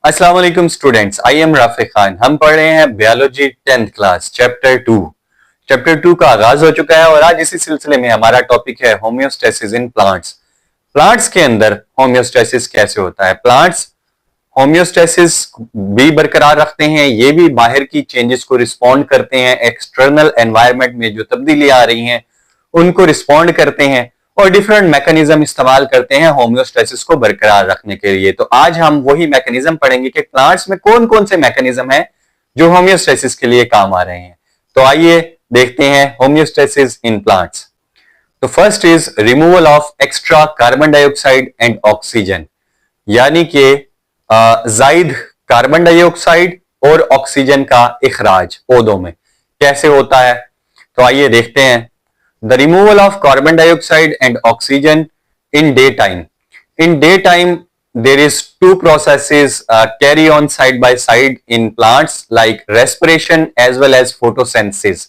अस्सलाम वालेकुम students, I am Rafi Khan. हम पढ़ रहे हैं biology 10th class chapter 2। Chapter 2 का आगाज हो चुका है और आज इसी सिलसिले में हमारा टॉपिक है होम्योस्टेसिस इन प्लांट्स। प्लांट्स के अंदर होम्योस्टेसिस कैसे होता है। प्लांट्स होम्योस्टेसिस भी बरकरार रखते हैं, ये भी बाहर की चेंजेस को रिस्पॉन्ड करते हैं, एक्सटर्नल एनवायरनमेंट में जो तब्दीलियां आ रही हैं उनको रिस्पॉन्ड करते हैं और डिफरेंट मैकेनिज्म इस्तेमाल करते हैं होम्योस्टेसिस को बरकरार रखने के लिए। तो आज हम वही मैकेनिज्म पढ़ेंगे कि प्लांट्स में कौन कौन से मैकेनिज्म हैं जो होम्योस्टेसिस के लिए काम आ रहे हैं। तो आइए देखते हैं होम्योस्टेसिस इन प्लांट्स। तो first is removal of extra carbon dioxide and oxygen, यानी कि जायद कार्बन डाइऑक्साइड और ऑक्सीजन का इखराज पौधों में कैसे होता है। तो आइए देखते हैं। The removal of carbon dioxide and oxygen in daytime. In daytime, there is two processes carry on side by side in plants like respiration as well as photosynthesis.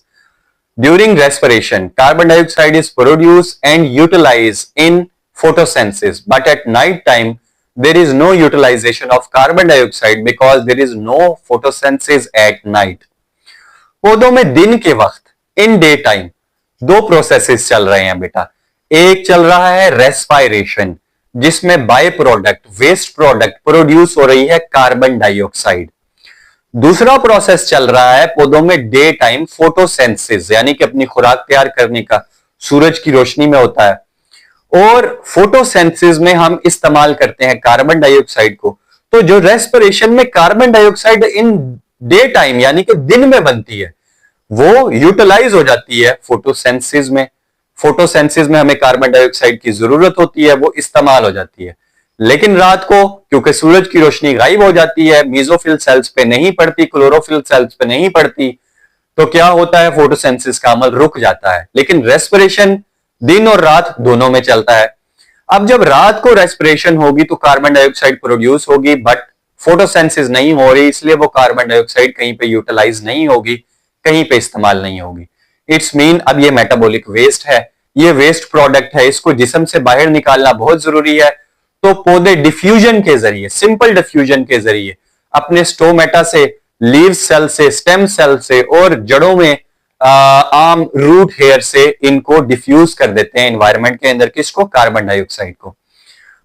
During respiration, carbon dioxide is produced and utilized in photosynthesis. But at night time, there is no utilization of carbon dioxide because there is no photosynthesis at night. पौधों में दिन के वक्त in day time दो processes चल रहे हैं बेटा। एक चल रहा है रेस्पायरेशन, जिसमें by product waste product produce हो रही है कार्बन डाइऑक्साइड। दूसरा प्रोसेस चल रहा है पौधों में डे टाइम फोटोसेंसिस, यानी कि अपनी खुराक तैयार करने का सूरज की रोशनी में होता है और फोटोसेंसिस में हम इस्तेमाल करते हैं कार्बन डाइऑक्साइड को। तो जो रेस्पिरेशन में carbon dioxide in day time यानी कि दिन में बनती है वो यूटिलाइज हो जाती है फोटोसेंसिस में। फोटोसेंसिस में हमें कार्बन डाइऑक्साइड की जरूरत होती है, वो इस्तेमाल हो जाती है। लेकिन रात को क्योंकि सूरज की रोशनी गायब हो जाती है, मेसोफिल सेल्स पे नहीं पड़ती, क्लोरोफिल सेल्स पे नहीं पड़ती, तो क्या होता है फोटोसेंसिस का अमल रुक जाता है। लेकिन रेस्पिरेशन दिन और रात दोनों में चलता है। अब जब रात को रेस्पिरेशन होगी तो कार्बन डाइऑक्साइड प्रोड्यूस होगी, बट फोटोसेंसिस नहीं हो रही, इसलिए वो कार्बन डाइऑक्साइड कहीं पे यूटिलाइज नहीं होगी, कहीं पे इस्तेमाल नहीं होगी। इट्स मीन अब ये मेटाबॉलिक वेस्ट है, ये वेस्ट प्रोडक्ट है, इसको जिस्म से बाहर निकालना बहुत जरूरी है। तो पौधे डिफ्यूजन के जरिए, सिंपल डिफ्यूजन के जरिए अपने स्टोमेटा से, लीव सेल से, स्टेम सेल से और जड़ों में आम रूट हेयर से इनको डिफ्यूज कर देते हैं एनवायरनमेंट के अंदर, किसको, कार्बन डाइऑक्साइड को।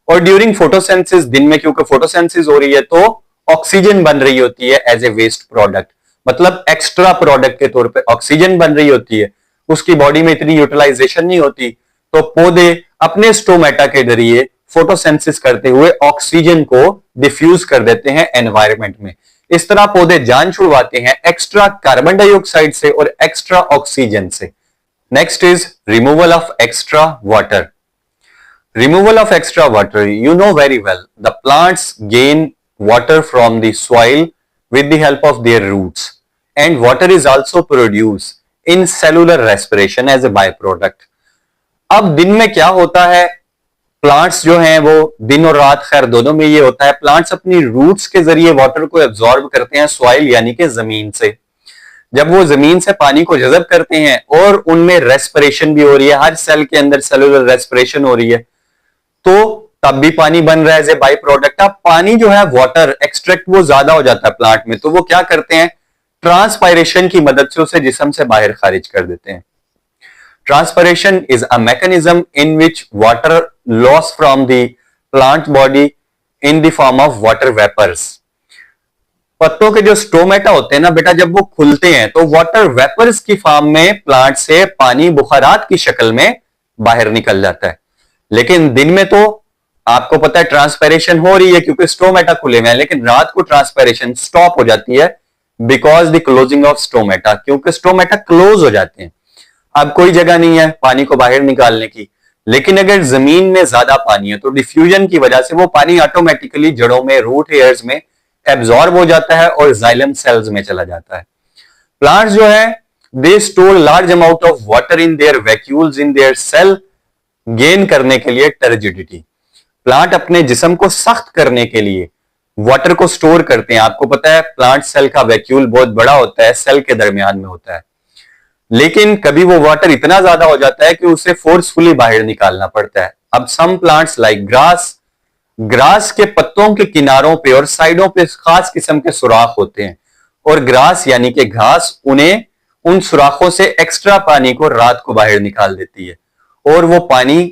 और ड्यूरिंग फोटोसेंसिस, दिन में क्योंकि फोटोसेंसिस हो रही है तो ऑक्सीजन बन रही होती है एज ए वेस्ट प्रोडक्ट, मतलब एक्स्ट्रा प्रोडक्ट के तौर पे ऑक्सीजन बन रही होती है। उसकी बॉडी में इतनी यूटिलाइजेशन नहीं होती, तो पौधे अपने स्टोमेटा के जरिए फोटोसेंसिस करते हुए ऑक्सीजन को डिफ्यूज कर देते हैं एनवायरनमेंट में। इस तरह पौधे जान छुड़वाते हैं एक्स्ट्रा कार्बन डाइऑक्साइड से और एक्स्ट्रा ऑक्सीजन से। Next is removal of extra water. Removal of extra water. You know very well, the plants gain water from the soil with the help of their roots, and water is also produced in cellular respiration as a byproduct. अब दिन में क्या होता है, plants जो हैं वो दिन और रात खैर दोनों में ये होता है, प्लांट्स अपनी रूट्स के जरिए वाटर को एब्जॉर्ब करते हैं सॉइल यानी कि जमीन से। जब वो जमीन से पानी को जज़ब करते हैं और उनमें रेस्पिरेशन भी हो रही है, हर सेल के अंदर सेलुलर रेस्पिरेशन हो रही है, तो तब भी पानी बन रहा है एज ए बाई प्रोडक्ट। अब पानी जो है वाटर एक्सट्रैक्ट वो ज्यादा हो जाता है प्लांट में, तो वो क्या करते हैं, ट्रांसपायरेशन की मदद से उसे जिस्म से बाहर खारिज कर देते हैं। Transpiration is a mechanism in which water loss from the plant body in the form of water vapours. पत्तों के जो स्टोमेटा होते हैं ना बेटा, जब वो खुलते हैं तो वाटर वेपर्स की फॉर्म में प्लांट से पानी बुखारात की शक्ल में बाहर निकल जाता है। लेकिन दिन में तो आपको पता है ट्रांसपायरेशन हो रही है क्योंकि स्टोमेटा खुले हुए हैं, लेकिन रात को ट्रांसपायरेशन स्टॉप हो जाती है because the closing of stomata, क्योंकि स्टोमेटा क्लोज हो जाते हैं। अब कोई जगह नहीं है पानी को बाहर निकालने की। लेकिन अगर जमीन में ज्यादा पानी है तो डिफ्यूजन की वजह से वो पानी ऑटोमेटिकली जड़ों में, रूट हेयर्स में एब्जॉर्ब हो जाता है और जाइलम सेल्स में चला जाता है। प्लांट्स जो है they store large amount of water in their vacuoles in their cell gain करने के लिए टर्जिडिटी। प्लांट अपने जिस्म को सख्त करने के लिए वाटर को स्टोर करते हैं। आपको पता है प्लांट सेल का वैक्यूल बहुत बड़ा होता है, सेल के दरमियान में होता है, लेकिन कभी वो वाटर इतना ज्यादा हो जाता है कि उसे फोर्सफुली बाहर निकालना पड़ता है। अब some plants like grass grass के पत्तों के किनारों पे और साइडों पे खास किस्म के सुराख होते हैं, और ग्रास यानी कि घास उन्हें उन सुराखों से एक्स्ट्रा पानी को रात को बाहर निकाल देती है, और वो पानी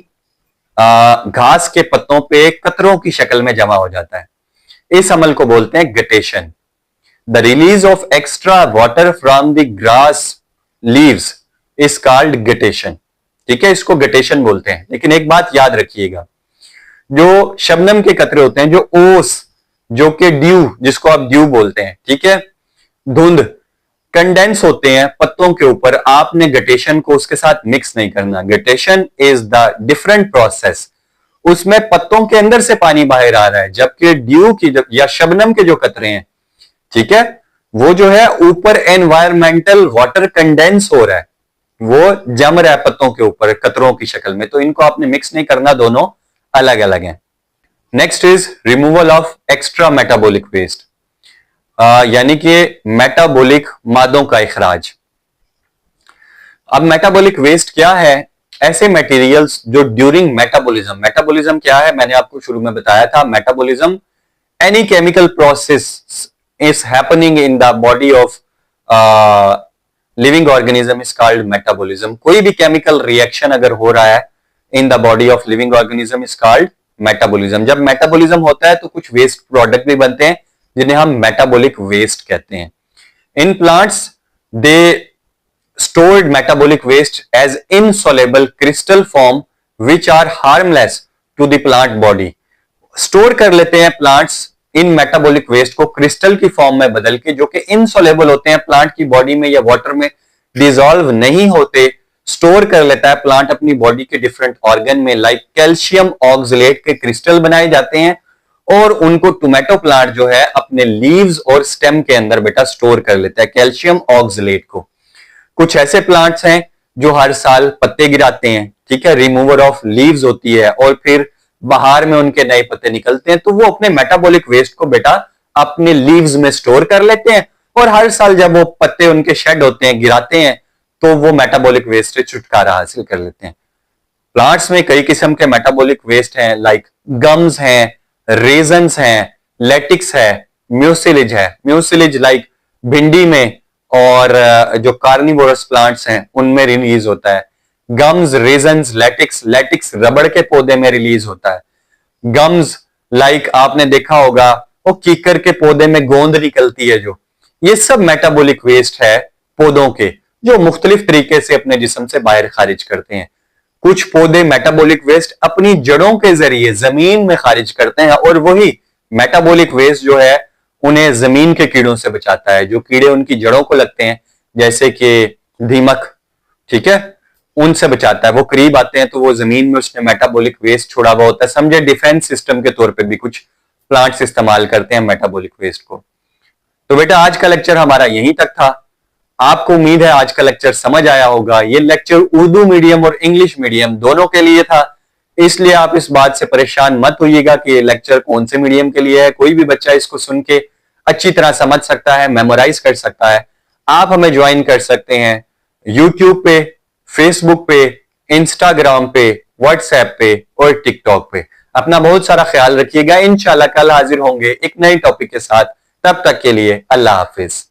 घास के पत्तों पे कतरों की शक्ल में जमा हो जाता है। इस अमल को बोलते हैं guttation. The release of extra water from the grass leaves is called guttation. ठीक है, इसको गटेशन बोलते हैं। लेकिन एक बात याद रखिएगा, जो शबनम के कतरे होते हैं, जो ओस, जो कि ड्यू, जिसको आप ड्यू बोलते हैं, ठीक है, धुंध, कंडेंस होते हैं पत्तों के ऊपर, आपने गटेशन को उसके साथ मिक्स नहीं करना। Guttation is the different process. उसमें पत्तों के अंदर से पानी बाहर आ रहा है, जबकि ड्यू की या शबनम के जो कतरे हैं, ठीक है, वो जो है ऊपर एनवायरमेंटल वाटर कंडेंस हो रहा है, वो जम रहा है पत्तों के ऊपर कतरों की शक्ल में। तो इनको आपने मिक्स नहीं करना, दोनों अलग अलग हैं। Next is removal of extra metabolic waste, यानी कि मेटाबॉलिक मादों का इखराज। अब मेटाबॉलिक वेस्ट क्या है? ऐसे मटेरियल्स जो ड्यूरिंग मेटाबॉलिज्म, मेटाबॉलिज्म क्या है मैंने आपको शुरू में बताया था, metabolism any chemical process is happening in the body of living organism is called metabolism. कोई भी केमिकल रिएक्शन अगर हो रहा है in the body of living organism is called metabolism. जब मेटाबॉलिज्म होता है तो कुछ वेस्ट प्रोडक्ट भी बनते हैं जिन्हें हम मेटाबॉलिक वेस्ट कहते हैं। In plants they stored metabolic waste as insoluble crystal form which are harmless to the plant body। Store कर लेते हैं प्लांट्स इन मेटाबॉलिक वेस्ट को क्रिस्टल की फॉर्म में बदल के, जो कि इनसोलेबल होते हैं, प्लांट की बॉडी में या वाटर में डिसॉल्व नहीं होते। स्टोर कर लेता है प्लांट अपनी बॉडी के डिफरेंट ऑर्गन में, लाइक कैल्शियम ऑक्सलेट के क्रिस्टल बनाए जाते हैं, और उनको टोमेटो प्लांट जो है अपने लीव्स और स्टेम के अंदर बेटा स्टोर कर लेता है कैल्शियम ऑक्सलेट को। कुछ ऐसे प्लांट्स हैं जो हर साल पत्ते गिराते हैं, ठीक है, रिमूवर ऑफ लीव्स होती है, और फिर बाहर में उनके नए पत्ते निकलते हैं, तो वो अपने मेटाबॉलिक वेस्ट को बेटा अपने लीव्स में स्टोर कर लेते हैं, और हर साल जब वो पत्ते उनके शेड होते हैं, गिराते हैं, तो वो मेटाबॉलिक वेस्ट से छुटकारा हासिल कर लेते हैं। प्लांट्स में कई किस्म के मेटाबॉलिक वेस्ट हैं, लाइक गम्स हैं, रेजन्स हैं, लेटिक्स है, म्यूसिलेज है। म्यूसिलेज लाइक भिंडी में और जो कार्निवोरस प्लांट्स हैं उनमें रिलीज होता है। गम्स, रेजन्स, लेटिक्स, लेटिक्स रबड़ के पौधे में रिलीज होता है। गम्स लाइक आपने देखा होगा वो कीकर के पौधे में गोंद निकलती है, जो ये सब मेटाबॉलिक वेस्ट है पौधों के, जो मुख्तलिफ तरीके से अपने जिस्म से बाहर खारिज करते हैं। कुछ पौधे मेटाबॉलिक वेस्ट अपनी जड़ों के जरिए जमीन में खारिज करते हैं, और वही मेटाबॉलिक वेस्ट जो है उन्हें जमीन के कीड़ों से बचाता है। जो कीड़े उनकी जड़ों को लगते हैं, जैसे कि दीमक, ठीक है, उनसे बचाता है। वो करीब आते हैं तो वो जमीन में उसने मेटाबॉलिक वेस्ट छोड़ा हुआ होता है। समझे, डिफेंस सिस्टम के तौर पे भी कुछ प्लांट्स इस्तेमाल करते हैं मेटाबॉलिक वेस्ट को। तो बेटा आज का लेक्चर हमारा यहीं तक था। आपको उम्मीद है आज का लेक्चर समझ आया होगा। ये लेक्चर उर्दू मीडियम और इंग्लिश मीडियम दोनों के लिए था, इसलिए आप इस बात से परेशान मत होइएगा कि ये लेक्चर कौन से मीडियम के लिए है। कोई भी बच्चा इसको सुन के अच्छी तरह समझ सकता है, मेमोराइज कर सकता है। आप हमें ज्वाइन कर सकते हैं यूट्यूब पे, फेसबुक पे, इंस्टाग्राम पे, व्हाट्सएप पे और टिकटॉक पे। अपना बहुत सारा ख्याल रखिएगा। इंशाल्लाह कल हाजिर होंगे एक नए टॉपिक के साथ। तब तक के लिए अल्लाह हाफिज।